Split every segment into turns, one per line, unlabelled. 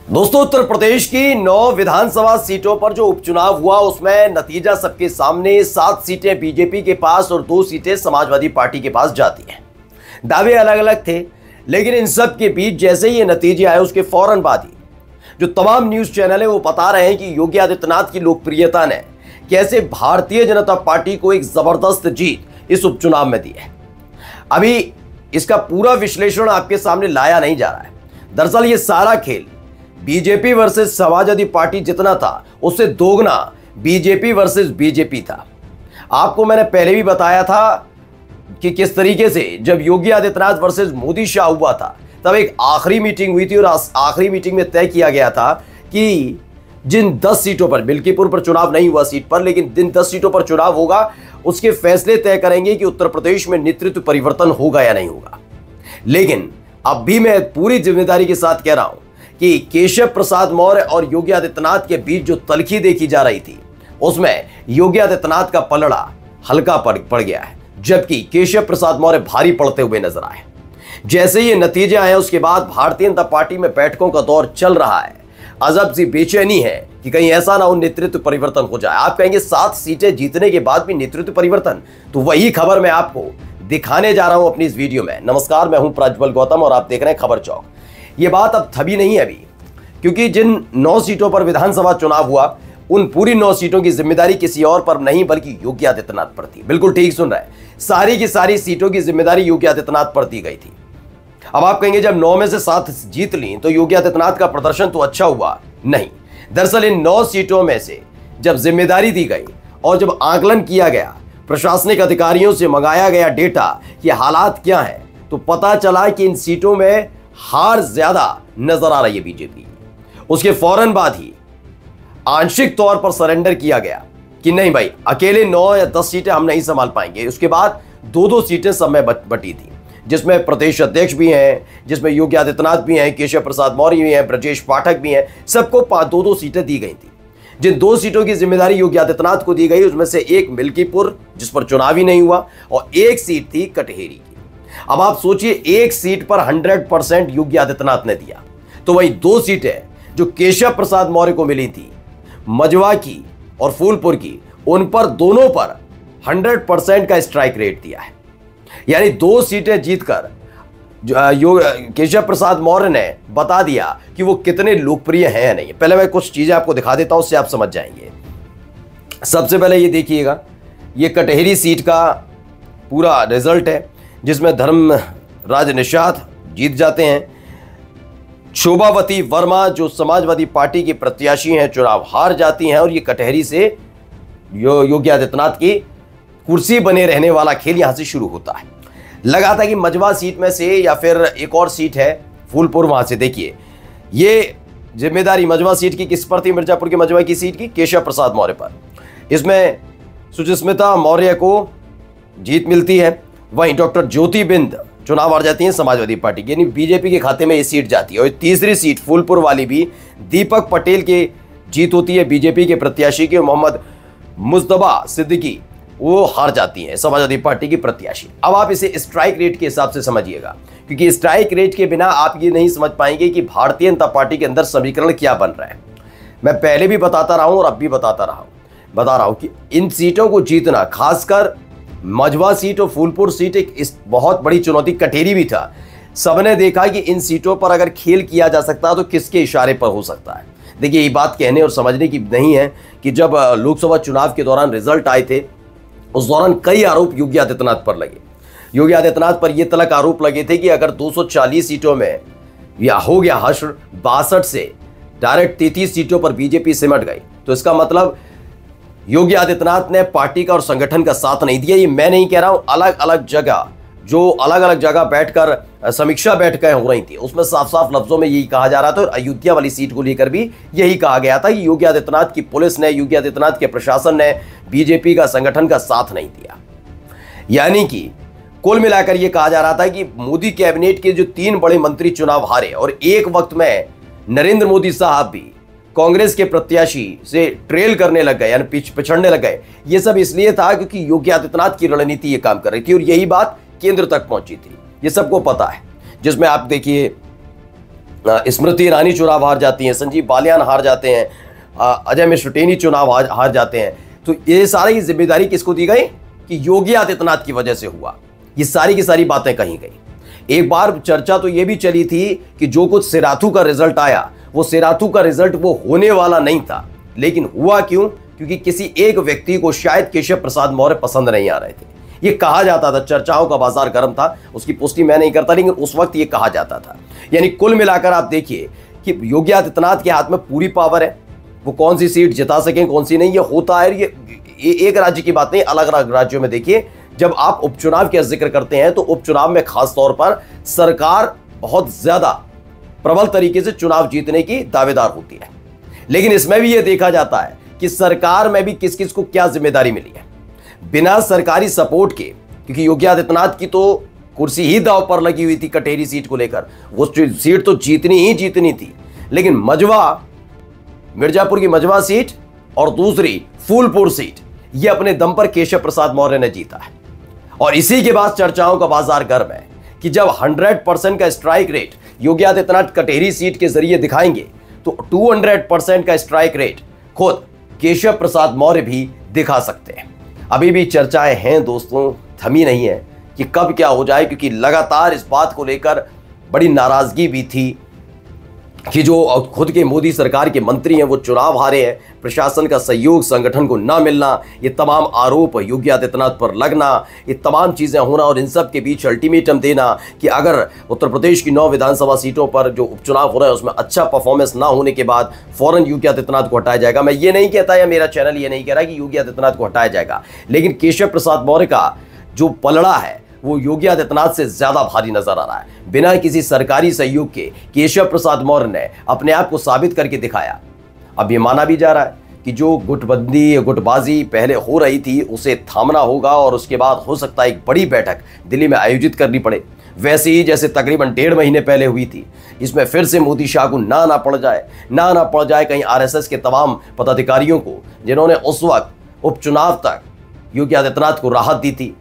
दोस्तों, उत्तर प्रदेश की 9 विधानसभा सीटों पर जो उपचुनाव हुआ उसमें नतीजा सबके सामने 7 सीटें बीजेपी के पास और 2 सीटें समाजवादी पार्टी के पास जाती हैं। दावे अलग अलग थे, लेकिन इन सब के बीच जैसे ही ये नतीजे आए उसके फौरन बाद ही जो तमाम न्यूज चैनल है वो बता रहे हैं कि योगी आदित्यनाथ की लोकप्रियता ने कैसे भारतीय जनता पार्टी को एक जबरदस्त जीत इस उपचुनाव में दी है। अभी इसका पूरा विश्लेषण आपके सामने लाया नहीं जा रहा है। दरअसल ये सारा खेल बीजेपी वर्सेस समाजवादी पार्टी जितना था उससे दोगुना बीजेपी वर्सेस बीजेपी था। आपको मैंने पहले भी बताया था कि किस तरीके से जब योगी आदित्यनाथ वर्सेस मोदी शाह हुआ था तब एक आखिरी मीटिंग हुई थी और आखिरी मीटिंग में तय किया गया था कि जिन 10 सीटों पर, बिल्कीपुर पर चुनाव नहीं हुआ सीट पर, लेकिन जिन 10 सीटों पर चुनाव होगा उसके फैसले तय करेंगे कि उत्तर प्रदेश में नेतृत्व परिवर्तन होगा या नहीं होगा। लेकिन अब भी मैं पूरी जिम्मेदारी के साथ कह रहा हूं कि केशव प्रसाद मौर्य और योगी आदित्यनाथ के बीच जो तलखी देखी जा रही थी उसमें योगी आदित्यनाथ का पलड़ा हल्का पड़ गया है, जबकि केशव प्रसाद मौर्य भारी पड़ते हुए नजर आए। जैसे ये नतीजे आए उसके बाद भारतीय जनता पार्टी में बैठकों का दौर चल रहा है। अजब सी बेचैनी है कि कहीं ऐसा ना हो नेतृत्व परिवर्तन हो जाए। आप कहेंगे 7 सीटें जीतने के बाद भी नेतृत्व परिवर्तन, तो वही खबर मैं आपको दिखाने जा रहा हूं अपनी इस वीडियो में। नमस्कार, मैं हूं प्रज्वल गौतम और आप देख रहे हैं खबर चौक। ये बात अब थमी नहीं है अभी, क्योंकि जिन 9 सीटों पर विधानसभा चुनाव हुआ उन पूरी 9 सीटों की जिम्मेदारी किसी और पर नहीं बल्कि योगी आदित्यनाथ पर थी। बिल्कुल ठीक सुन रहे हैं, सारी की सारी सीटों की जिम्मेदारी योगी आदित्यनाथ पर दी गई थी। अब आप कहेंगे जब 9 में से 7 जीत ली तो योगी आदित्यनाथ का प्रदर्शन तो अच्छा हुआ। नहीं, दरअसल इन 9 सीटों में से जब जिम्मेदारी दी गई और जब आकलन किया गया, प्रशासनिक अधिकारियों से मंगाया गया डेटा कि हालात क्या है, तो पता चला कि इन सीटों में हार ज्यादा नजर आ रही है बीजेपी। उसके फौरन बाद ही आंशिक तौर पर सरेंडर किया गया कि नहीं भाई, अकेले 9 या 10 सीटें हम नहीं संभाल पाएंगे। उसके बाद 2-2 सीटें सब में बटी थी, जिसमें प्रदेश अध्यक्ष भी हैं, जिसमें योगी आदित्यनाथ भी हैं, केशव प्रसाद मौर्य भी हैं, ब्रजेश पाठक भी हैं। सबको 2-2 सीटें दी गई थी। जिन 2 सीटों की जिम्मेदारी योगी आदित्यनाथ को दी गई उसमें से एक मिल्कीपुर, जिस पर चुनाव ही नहीं हुआ, और एक सीट थी कटहेरी की। अब आप सोचिए, एक सीट पर 100% योगी आदित्यनाथ ने दिया, तो वही 2 सीटें जो केशव प्रसाद मौर्य को मिली थी, मजवा की और फूलपुर की, उन पर दोनों पर 100% का स्ट्राइक रेट दिया है। यानी 2 सीटें जीतकर केशव प्रसाद मौर्य ने बता दिया कि वो कितने लोकप्रिय हैं या नहीं। पहले मैं कुछ चीजें आपको दिखा देता हूं, उससे आप समझ जाएंगे। सबसे पहले ये देखिएगा, ये कटहेरी सीट का पूरा रिजल्ट है, जिसमें धर्मराज निषाद जीत जाते हैं। शोभावती वर्मा जो समाजवादी पार्टी की प्रत्याशी हैं चुनाव हार जाती हैं, और ये कटहेरी से योगी आदित्यनाथ की कुर्सी बने रहने वाला खेल यहां से शुरू होता है। लगा था कि मजवा सीट में से या फिर एक और सीट है फूलपुर, वहां से देखिए ये जिम्मेदारी मजवा सीट की किस पर थी, मिर्जापुर की मजवा की सीट की केशव प्रसाद मौर्य पर। इसमें सुचिस्मिता मौर्य को जीत मिलती है, वहीं डॉक्टर ज्योति बिंद चुनाव हार जाती है समाजवादी पार्टी की, यानी बीजेपी के खाते में ये सीट जाती है। और तीसरी सीट फूलपुर वाली भी दीपक पटेल की जीत होती है, बीजेपी के प्रत्याशी की। मोहम्मद मुस्तबा सिद्दीकी वो हार जाती है, समाजवादी पार्टी की प्रत्याशी। अब आप इसे स्ट्राइक रेट के हिसाब से समझिएगा, क्योंकि स्ट्राइक रेट के बिना आप ये नहीं समझ पाएंगे कि भारतीय जनता पार्टी के अंदर समीकरण क्या बन रहा है। मैं पहले भी बताता रहा हूं और अब भी बता रहा हूं कि इन सीटों को जीतना, खासकर मजवा सीट और फूलपुर सीट, एक बहुत बड़ी चुनौती। कटहेरी भी था। सबने देखा कि इन सीटों पर अगर खेल किया जा सकता है तो किसके इशारे पर हो सकता है। देखिए, ये बात कहने और समझने की नहीं है कि जब लोकसभा चुनाव के दौरान रिजल्ट आए थे उस दौरान कई आरोप योगी आदित्यनाथ पर लगे। योगी आदित्यनाथ पर यह तलक आरोप लगे थे कि अगर 240 सीटों में या हो गया हश्र, 62 से डायरेक्ट 33 सीटों पर बीजेपी सिमट गई, तो इसका मतलब योगी आदित्यनाथ ने पार्टी का और संगठन का साथ नहीं दिया। ये मैं नहीं कह रहा हूं, अलग अलग जगह बैठकर समीक्षा बैठकें हो रही थी, उसमें साफ साफ लफ्जों में यही कहा जा रहा था। और अयोध्या वाली सीट को लेकर भी यही कहा गया था कि योगी आदित्यनाथ की पुलिस ने, योगी आदित्यनाथ के प्रशासन ने बीजेपी का संगठन का साथ नहीं दिया। यानी कि कुल मिलाकर यह कहा जा रहा था कि मोदी कैबिनेट के जो 3 बड़े मंत्री चुनाव हारे, और एक वक्त में नरेंद्र मोदी साहब भी कांग्रेस के प्रत्याशी से ट्रेल करने लग गए, यानी पिछड़ने लग गए। ये सब इसलिए था क्योंकि योगी आदित्यनाथ की रणनीति ये काम कर रही थी, और यही बात केंद्र तक पहुंची थी। ये सबको पता है। जिसमें आप देखिए स्मृति ईरानी चुनाव हार जाती हैं, संजीव बालियान हार जाते हैं, अजय मिश्र टेनी चुनाव हार जाते हैं। तो ये सारी जिम्मेदारी किसको दी गई कि योगी आदित्यनाथ की वजह से हुआ। ये सारी की सारी बातें कही गई। एक बार चर्चा तो ये भी चली थी कि जो कुछ सिराथू का रिजल्ट आया, वो सिराथू का रिजल्ट वो होने वाला नहीं था। लेकिन हुआ क्यों? क्योंकि किसी एक व्यक्ति को शायद केशव प्रसाद मौर्य पसंद नहीं आ रहे थे। ये कहा जाता था, चर्चाओं का बाजार गर्म था, उसकी पुष्टि मैं नहीं करता, लेकिन उस वक्त ये कहा जाता था। यानी कुल मिलाकर आप देखिए कि योगी आदित्यनाथ के हाथ में पूरी पावर है, वो कौन सी सीट जिता सकें कौन सी नहीं, ये होता है। ये एक राज्य की बात नहीं, अलग अलग राज्यों में देखिए जब आप उपचुनाव का जिक्र करते हैं तो उपचुनाव में खास तौर पर सरकार बहुत ज्यादा प्रबल तरीके से चुनाव जीतने की दावेदार होती है। लेकिन इसमें भी यह देखा जाता है कि सरकार में भी किस किस को क्या जिम्मेदारी मिली है बिना सरकारी सपोर्ट के। क्योंकि योगी आदित्यनाथ की तो कुर्सी ही दांव पर लगी हुई थी कटेरी सीट को लेकर, वो सीट तो जीतनी ही जीतनी थी। लेकिन मजवा, मिर्जापुर की मजवा सीट और दूसरी फूलपुर सीट, ये अपने दम पर केशव प्रसाद मौर्य ने जीता है। और इसी के बाद चर्चाओं का बाजार गर्म है कि जब 100% का strike rate Yogi Adityanath कटेरी seat के जरिए दिखाएंगे तो 200% का स्ट्राइक रेट खुद केशव प्रसाद मौर्य भी दिखा सकते हैं। अभी भी चर्चाएं हैं दोस्तों, थमी नहीं है कि कब क्या हो जाए, क्योंकि लगातार इस बात को लेकर बड़ी नाराजगी भी थी कि जो खुद के मोदी सरकार के मंत्री हैं वो चुनाव हारे हैं, प्रशासन का सहयोग संगठन को ना मिलना, ये तमाम आरोप योगी आदित्यनाथ पर लगना, ये तमाम चीज़ें होना और इन सब के बीच अल्टीमेटम देना कि अगर उत्तर प्रदेश की 9 विधानसभा सीटों पर जो उपचुनाव हो रहे हैं उसमें अच्छा परफॉर्मेंस ना होने के बाद फौरन योगी आदित्यनाथ को हटाया जाएगा। मैं ये नहीं कहता या मेरा चैनल ये नहीं कह रहा कि योगी आदित्यनाथ को हटाया जाएगा, लेकिन केशव प्रसाद मौर्य का जो पलड़ा है वो योगी आदित्यनाथ से ज्यादा भारी नजर आ रहा है। बिना किसी सरकारी सहयोग के केशव प्रसाद मौर्य ने अपने आप को साबित करके दिखाया। अब ये माना भी जा रहा है कि जो गुटबंदी गुटबाजी पहले हो रही थी उसे थामना होगा और उसके बाद हो सकता है एक बड़ी बैठक दिल्ली में आयोजित करनी पड़े, वैसे ही जैसे तकरीबन 1.5 महीने पहले हुई थी। इसमें फिर से मोदी शाह को ना पड़ जाए कहीं आरएसएस के तमाम पदाधिकारियों को जिन्होंने उस वक्त उपचुनाव तक योगी आदित्यनाथ को राहत दी थी।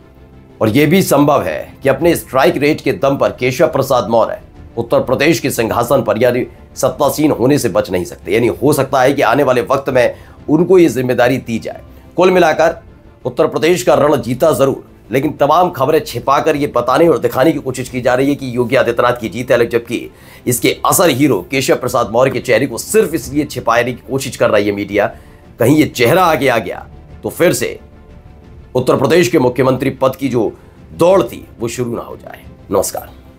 और यह भी संभव है कि अपने स्ट्राइक रेट के दम पर केशव प्रसाद मौर्य उत्तर प्रदेश के सिंहासन पर यानी सत्तासीन होने से बच नहीं सकते। यानी हो सकता है कि आने वाले वक्त में उनको ये जिम्मेदारी दी जाए। कुल मिलाकर उत्तर प्रदेश का रण जीता जरूर, लेकिन तमाम खबरें छिपाकर ये बताने और दिखाने की कोशिश की जा रही है कि योगी आदित्यनाथ की जीत है, जबकि इसके असर हीरो केशव प्रसाद मौर्य के चेहरे को सिर्फ इसलिए छिपाने की कोशिश कर रही है मीडिया, कहीं ये चेहरा आगे आ गया तो फिर से उत्तर प्रदेश के मुख्यमंत्री पद की जो दौड़ थी वो शुरू ना हो जाए। नमस्कार।